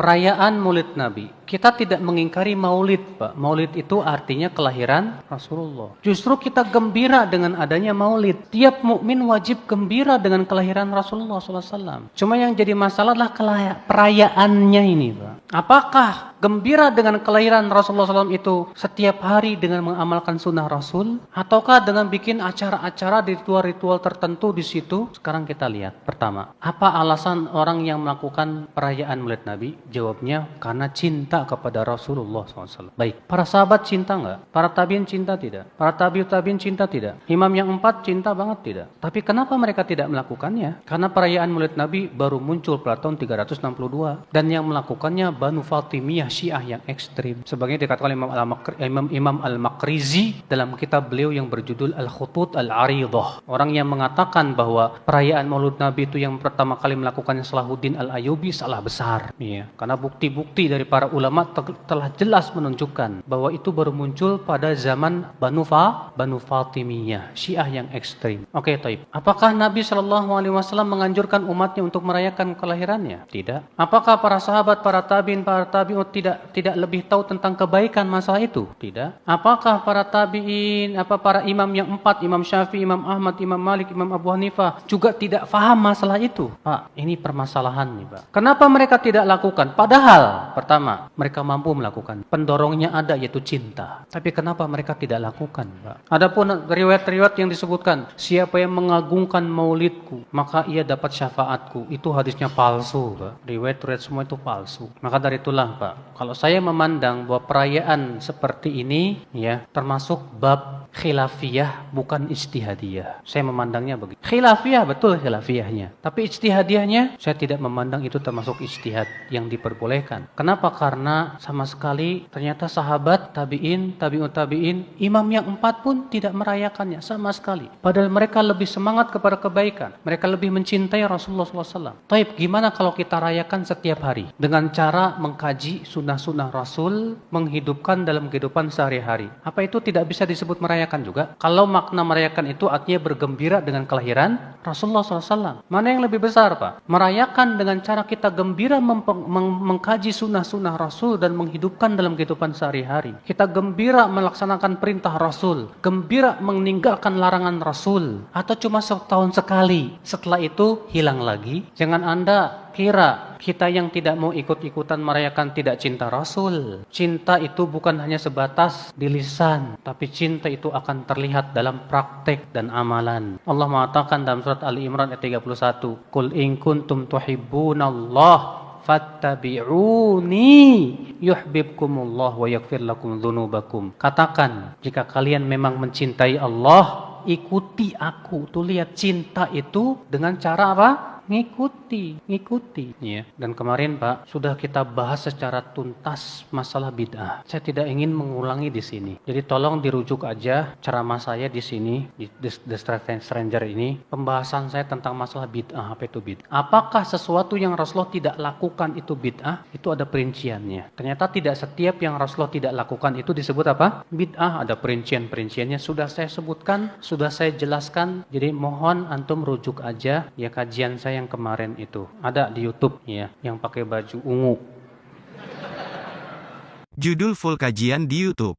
Perayaan Maulid Nabi. Kita tidak mengingkari Maulid, Pak. Maulid itu artinya kelahiran Rasulullah. Justru kita gembira dengan adanya Maulid. Tiap mukmin wajib gembira dengan kelahiran Rasulullah SAW. Cuma yang jadi masalah adalah perayaannya ini, Pak. Apakah gembira dengan kelahiran Rasulullah SAW itu setiap hari dengan mengamalkan sunnah Rasul? Ataukah dengan bikin acara-acara di ritual-ritual tertentu di situ? Sekarang kita lihat. Pertama, apa alasan orang yang melakukan perayaan Maulid Nabi? Jawabnya, karena cinta kepada Rasulullah SAW. Baik, para sahabat cinta nggak? Para tabiin cinta tidak? Para tabiin cinta tidak? Imam yang 4 cinta banget tidak? Tapi kenapa mereka tidak melakukannya? Karena perayaan Maulid Nabi baru muncul pada tahun 362. Dan yang melakukannya Banu Fatimiyah Syiah yang ekstrim. Sebagaimana dikatakan Imam Al-Maqrizi dalam kitab beliau yang berjudul Al-Khutut Al-Aridah. Orang yang mengatakan bahwa perayaan Maulid Nabi itu yang pertama kali melakukannya Salahuddin Al-Ayyubi salah besar. Iya, karena bukti-bukti dari para ulama telah jelas menunjukkan bahwa itu baru muncul pada zaman Banu Fatimiyah, Syiah yang ekstrim. Oke, taib. Apakah Nabi SAW menganjurkan umatnya untuk merayakan kelahirannya? Tidak. Apakah para sahabat, para tabi'in tidak lebih tahu tentang kebaikan masalah itu? Tidak. Apakah para tabi'in, para imam yang 4, Imam Syafi'i, Imam Ahmad, Imam Malik, Imam Abu Hanifah juga tidak faham masalah itu? Pak, ini permasalahan nih, Pak. Kenapa mereka tidak lakukan? Padahal, pertama, mereka mampu melakukan. Pendorongnya ada, yaitu cinta. Tapi kenapa mereka tidak lakukan, Pak? Adapun riwayat-riwayat yang disebutkan, siapa yang mengagungkan maulidku, maka ia dapat syafaatku. Itu hadisnya palsu, Pak. Riwayat-riwayat semua itu palsu. Maka dari itulah, Pak, kalau saya memandang bahwa perayaan seperti ini, ya, termasuk bab khilafiyah, bukan ijtihadiyah. Saya memandangnya begitu. Khilafiyah, betul khilafiyahnya. Tapi ijtihadiyahnya, saya tidak memandang itu termasuk ijtihad yang diperbolehkan. Kenapa? Karena sama sekali ternyata sahabat, tabi'ut tabi'in, imam yang 4 pun tidak merayakannya sama sekali. Padahal mereka lebih semangat kepada kebaikan. Mereka lebih mencintai Rasulullah SAW. Taib, gimana kalau kita rayakan setiap hari? Dengan cara mengkaji sunnah-sunnah Rasul, menghidupkan dalam kehidupan sehari-hari. Apa itu tidak bisa disebut merayakan juga? Kalau makna merayakan itu artinya bergembira dengan kelahiran Rasulullah SAW. Mana yang lebih besar, Pak? Merayakan dengan cara kita gembira mengkaji sunnah-sunnah Rasul dan menghidupkan dalam kehidupan sehari-hari. Kita gembira melaksanakan perintah Rasul, gembira meninggalkan larangan Rasul, atau cuma setahun sekali, setelah itu hilang lagi. Jangan Anda kira kita yang tidak mau ikut-ikutan merayakan tidak cinta Rasul. Cinta itu bukan hanya sebatas di lisan, tapi cinta itu akan terlihat dalam praktek dan amalan. Allah mengatakan dalam surat Ali Imran ayat 31, "Qul in kuntum tuhibbunallah fattabi'uni yuhibbukumullah wa yaghfir lakum dzunubakum." Katakan, jika kalian memang mencintai Allah, ikuti aku. Tuh lihat, cinta itu dengan cara apa? Ngikuti ya. Dan kemarin, Pak, sudah kita bahas secara tuntas masalah bid'ah. Saya tidak ingin mengulangi di sini. Jadi tolong dirujuk aja ceramah saya di sini di The Stranger ini, pembahasan saya tentang masalah bid'ah. Apa itu bid'ah? Apakah sesuatu yang Rasulullah tidak lakukan itu bid'ah? Itu ada perinciannya. Ternyata tidak setiap yang Rasulullah tidak lakukan itu disebut apa? Bid'ah. Ada perinciannya sudah saya sebutkan, sudah saya jelaskan. Jadi mohon antum rujuk aja ya kajian saya yang kemarin itu. Ada di YouTube ya, yang pakai baju ungu. Judul full kajian di YouTube.